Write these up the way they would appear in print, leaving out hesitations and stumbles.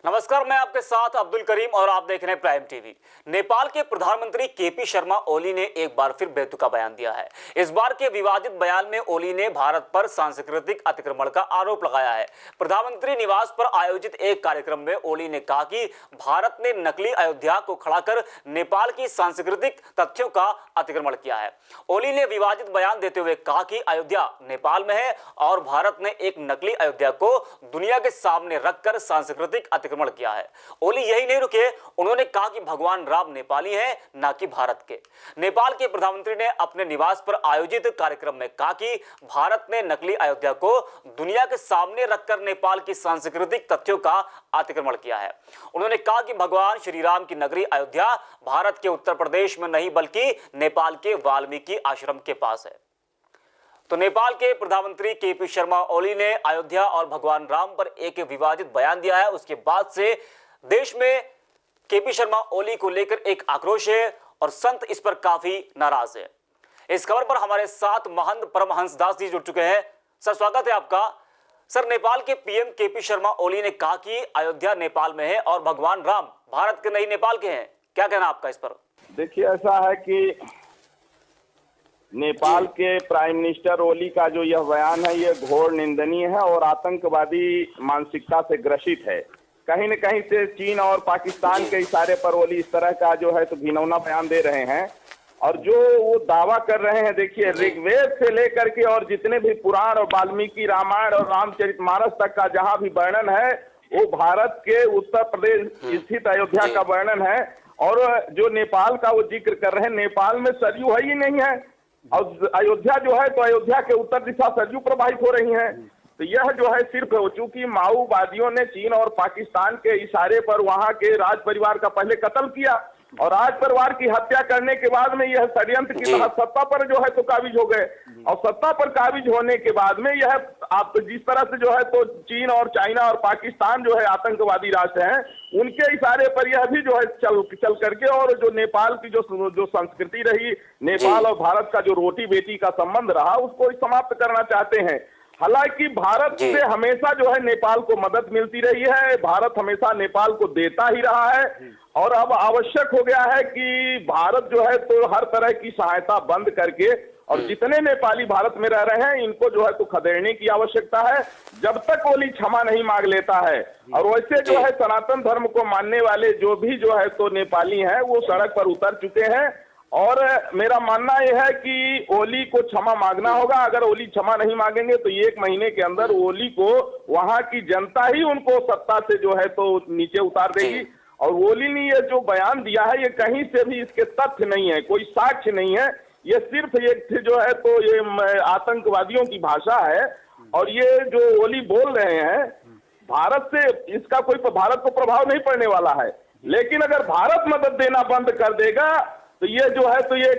नमस्कार, मैं आपके साथ अब्दुल करीम और आप देख रहे हैं प्राइम टीवी। नेपाल के प्रधानमंत्री केपी शर्मा ओली ने एक बार फिर बेतुका बयान दिया है। इस बार के विवादित बयान में ओली ने भारत पर सांस्कृतिक अतिक्रमण का आरोप लगाया है। प्रधानमंत्री निवास पर आयोजित एक कार्यक्रम में ओली ने कहा कि भारत ने नकली अयोध्या को खड़ा कर नेपाल की सांस्कृतिक तथ्यों का अतिक्रमण किया है। ओली ने विवादित बयान देते हुए कहा कि अयोध्या नेपाल में है और भारत ने एक नकली अयोध्या को दुनिया के सामने रखकर सांस्कृतिक अतिक्रमण किया है। ओली यही नहीं रुके, उन्होंने कहा कि भगवान राम नेपाली हैं, ना कि भारत के। नेपाल के प्रधानमंत्री ने अपने निवास पर आयोजित कार्यक्रम में कहा कि भारत ने नकली अयोध्या को दुनिया के सामने रखकर नेपाल की सांस्कृतिक तथ्यों का अतिक्रमण किया है। उन्होंने कहा कि भगवान श्री राम की नगरी अयोध्या भारत के उत्तर प्रदेश में नहीं बल्कि नेपाल के वाल्मीकि आश्रम के पास है। तो नेपाल के प्रधानमंत्री केपी शर्मा ओली ने अयोध्या और भगवान राम पर एक विवादित बयान दिया है। उसके बाद से देश में केपी शर्मा ओली को लेकर एक आक्रोश है और संत इस पर काफी नाराज है। इस खबर पर हमारे साथ महंत परमहंस दास जी जुड़ चुके हैं। सर, स्वागत है आपका। सर, नेपाल के पीएम केपी शर्मा ओली ने कहा कि अयोध्या नेपाल में है और भगवान राम भारत के नहीं नेपाल के हैं। क्या कहना आपका इस पर? देखिए, ऐसा है कि नेपाल के प्राइम मिनिस्टर ओली का जो यह बयान है ये घोर निंदनीय है और आतंकवादी मानसिकता से ग्रसित है। कहीं न कहीं से चीन और पाकिस्तान के इशारे पर ओली इस तरह का जो है तो घिनौना बयान दे रहे हैं और जो वो दावा कर रहे हैं। देखिए, ऋग्वेद से लेकर के और जितने भी पुराण और वाल्मीकि रामायण और रामचरितमानस तक का जहां भी वर्णन है वो भारत के उत्तर प्रदेश स्थित अयोध्या का वर्णन है। और जो नेपाल का वो जिक्र कर रहे हैं, नेपाल में सरयू है ही नहीं है और अयोध्या जो है तो अयोध्या के उत्तर दिशा सरयू प्रवाहित हो रही हैं। तो यह जो है सिर्फ चूंकि माओवादियों ने चीन और पाकिस्तान के इशारे पर वहां के राज परिवार का पहले कत्ल किया और राज परिवार की हत्या करने के बाद में यह षड्यंत्र की तहत सत्ता पर जो है तो काबिज हो गए और सत्ता पर काबिज होने के बाद में यह आप जिस तरह से जो है तो चीन और चाइना और पाकिस्तान जो है आतंकवादी राष्ट्र हैं, उनके इशारे पर यह भी जो है चल करके और जो नेपाल की जो संस्कृति रही, नेपाल और भारत का जो रोटी बेटी का संबंध रहा, उसको समाप्त करना चाहते हैं। हालांकि भारत से हमेशा जो है नेपाल को मदद मिलती रही है, भारत हमेशा नेपाल को देता ही रहा है और अब आवश्यक हो गया है कि भारत जो है तो हर तरह की सहायता बंद करके और जितने नेपाली भारत में रह रहे हैं इनको जो है तो खदेड़ने की आवश्यकता है जब तक ओली क्षमा नहीं मांग लेता है। और वैसे जो है सनातन धर्म को मानने वाले जो भी जो है तो नेपाली हैं वो सड़क पर उतर चुके हैं और मेरा मानना यह है कि ओली को क्षमा मांगना होगा। अगर ओली क्षमा नहीं मांगेंगे तो 1 महीने के अंदर ओली को वहां की जनता ही उनको सत्ता से जो है तो नीचे उतार देगी। और ओली ने ये जो बयान दिया है ये कहीं से भी इसके तथ्य नहीं है, कोई साक्ष्य नहीं है, ये सिर्फ एक जो है तो ये आतंकवादियों की भाषा है। और ये जो ओली बोल रहे हैं भारत से इसका कोई भारत को प्रभाव नहीं पड़ने वाला है, लेकिन अगर भारत मदद देना बंद कर देगा तो ये जो है तो ये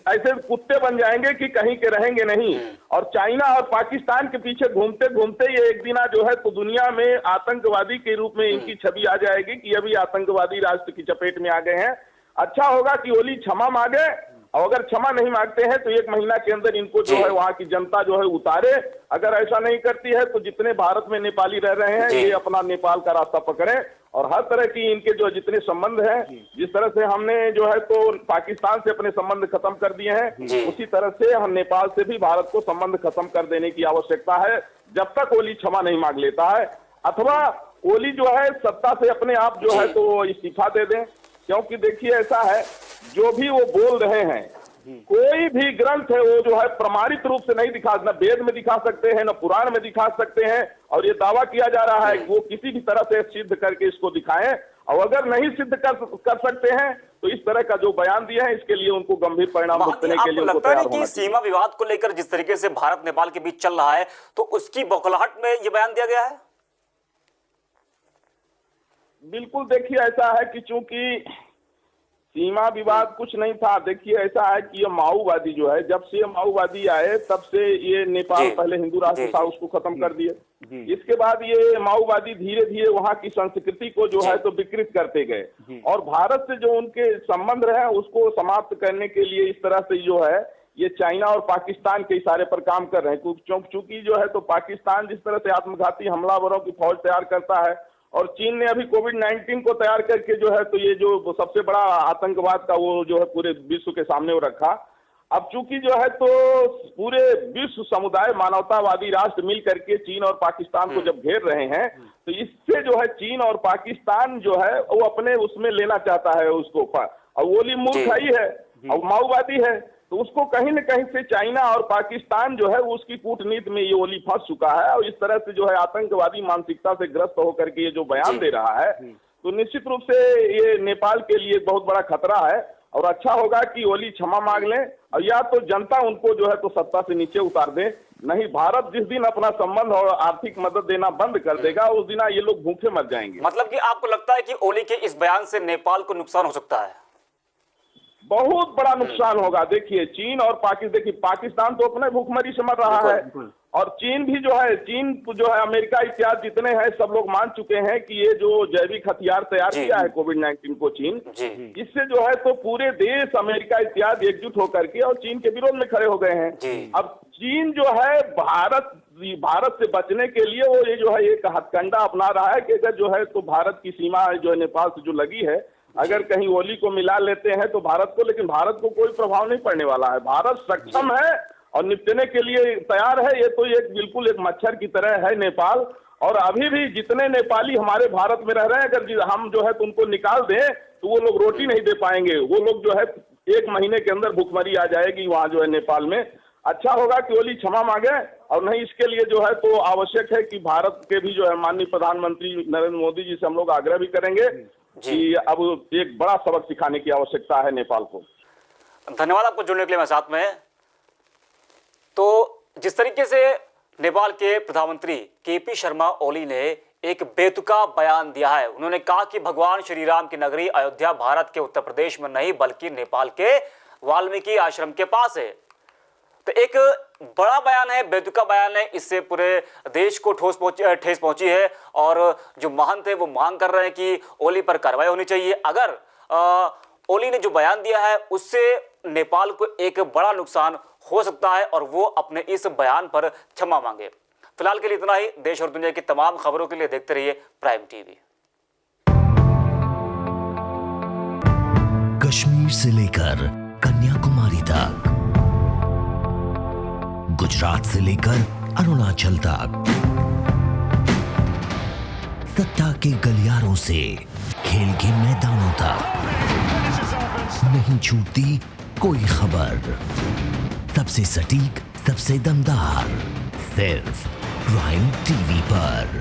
ऐसे कुत्ते बन जाएंगे कि कहीं के रहेंगे नहीं। और चाइना और पाकिस्तान के पीछे घूमते घूमते ये एक दिन जो है तो दुनिया में आतंकवादी के रूप में इनकी छवि आ जाएगी कि अभी आतंकवादी राष्ट्र की चपेट में आ गए हैं। अच्छा होगा कि ओली क्षमा मांगे और अगर क्षमा नहीं मांगते हैं तो 1 महीना के अंदर इनको जो है वहां की जनता जो है उतारे। अगर ऐसा नहीं करती है तो जितने भारत में नेपाली रह रहे हैं ये अपना नेपाल का रास्ता पकड़े और हर तरह की इनके जो जितने संबंध हैं, जिस तरह से हमने जो है तो पाकिस्तान से अपने संबंध खत्म कर दिए हैं, उसी तरह से हम नेपाल से भी भारत को संबंध खत्म कर देने की आवश्यकता है जब तक ओली क्षमा नहीं मांग लेता है अथवा ओली जो है सत्ता से अपने आप जो है तो इस्तीफा दे दें। क्योंकि देखिए, ऐसा है जो भी वो बोल रहे हैं कोई भी ग्रंथ है वो जो है प्रमाणित रूप से नहीं दिखा, न वेद में दिखा सकते हैं न पुराण में दिखा सकते हैं। और ये दावा किया जा रहा है कि वो किसी भी तरह से सिद्ध करके इसको दिखाएं और अगर नहीं सिद्ध कर सकते हैं तो इस तरह का जो बयान दिया है इसके लिए उनको गंभीर परिणाम भुगतने के लिए लगता है कि सीमा विवाद को लेकर जिस तरीके से भारत नेपाल के बीच चल रहा है तो उसकी बौखलाहट में ये बयान दिया गया है। बिल्कुल, देखिए ऐसा है कि चूंकि सीमा विवाद कुछ नहीं था। देखिए, ऐसा है कि ये माओवादी जो है जब से ये माओवादी आए तब से ये नेपाल पहले हिंदू राष्ट्र था उसको खत्म कर दिए। इसके बाद ये माओवादी धीरे धीरे वहां की संस्कृति को जो है तो विकृत करते गए और भारत से जो उनके संबंध रहे उसको समाप्त करने के लिए इस तरह से जो है ये चाइना और पाकिस्तान के इशारे पर काम कर रहे हैं। चूंकि जो है तो पाकिस्तान जिस तरह से आत्मघाती हमलावरों की फौज तैयार करता है और चीन ने अभी कोविड-19 को तैयार करके जो है तो ये जो सबसे बड़ा आतंकवाद का वो जो है पूरे विश्व के सामने वो रखा। अब चूंकि जो है तो पूरे विश्व समुदाय मानवतावादी राष्ट्र मिल करके चीन और पाकिस्तान को जब घेर रहे हैं, तो इससे जो है चीन और पाकिस्तान जो है वो अपने उसमें लेना चाहता है उसको, और ओली मूर्ख ही है और माओवादी है, तो उसको कहीं न कहीं से चाइना और पाकिस्तान जो है उसकी कूटनीति में ये ओली फंस चुका है, और इस तरह से जो है आतंकवादी मानसिकता से ग्रस्त होकर के ये जो बयान दे रहा है, तो निश्चित रूप से ये नेपाल के लिए बहुत बड़ा खतरा है। और अच्छा होगा कि ओली क्षमा मांग लें, और या तो जनता उनको जो है तो सत्ता से नीचे उतार दे, नहीं भारत जिस दिन अपना संबंध और आर्थिक मदद देना बंद कर देगा उस दिन ये लोग भूखे मर जाएंगे। मतलब कि आपको लगता है कि ओली के इस बयान से नेपाल को नुकसान हो सकता है? बहुत बड़ा नुकसान होगा। देखिए चीन और पाकिस्तान तो अपने भूखमरी से मर रहा है, और चीन भी जो है अमेरिका इत्यादि जितने हैं सब लोग मान चुके हैं कि ये जो जैविक हथियार तैयार किया है कोविड-19 को चीन, इससे जो है तो पूरे देश अमेरिका इत्यादि एकजुट होकर के और चीन के विरोध में खड़े हो गए हैं। अब चीन जो है भारत से बचने के लिए वो ये जो है एक हथकंडा अपना रहा है कि अगर जो है तो भारत की सीमा जो है नेपाल से जो लगी है, अगर कहीं ओली को मिला लेते हैं तो भारत को, लेकिन भारत को कोई प्रभाव नहीं पड़ने वाला है। भारत सक्षम है और निपटने के लिए तैयार है। ये तो एक बिल्कुल एक मच्छर की तरह है नेपाल, और अभी भी जितने नेपाली हमारे भारत में रह रहे हैं, अगर हम जो है तो उनको निकाल दें तो वो लोग रोटी नहीं दे पाएंगे। वो लोग जो है 1 महीने के अंदर भूखमरी आ जाएगी वहां जो है नेपाल में। अच्छा होगा कि ओली क्षमा मांगे, और नहीं इसके लिए जो है तो आवश्यक है कि भारत के भी जो है माननीय प्रधानमंत्री नरेंद्र मोदी जी से हम लोग आग्रह भी करेंगे कि अब एक बड़ा सबक सिखाने की आवश्यकता है नेपाल को। धन्यवाद आपको जुड़ने के लिए मैं साथ में। तो जिस तरीके से नेपाल के प्रधानमंत्री केपी शर्मा ओली ने एक बेतुका बयान दिया है, उन्होंने कहा कि भगवान श्री राम की नगरी अयोध्या भारत के उत्तर प्रदेश में नहीं बल्कि नेपाल के वाल्मीकि आश्रम के पास है। तो एक बड़ा बयान है, बेतुका बयान है, इससे पूरे देश को ठेस पहुंची है, और जो महंत है वो मांग कर रहे हैं कि ओली पर कार्रवाई होनी चाहिए। अगर ओली ने जो बयान दिया है उससे नेपाल को एक बड़ा नुकसान हो सकता है और वो अपने इस बयान पर क्षमा मांगे। फिलहाल के लिए इतना ही। देश और दुनिया की तमाम खबरों के लिए देखते रहिए प्राइम टीवी। कश्मीर से लेकर कन्याकुमारी तक, गुजरात से लेकर अरुणाचल तक, सत्ता के गलियारों से खेल के मैदानों तक, नहीं छूटती कोई खबर। सबसे सटीक, सबसे दमदार, सिर्फ प्राइम टीवी पर।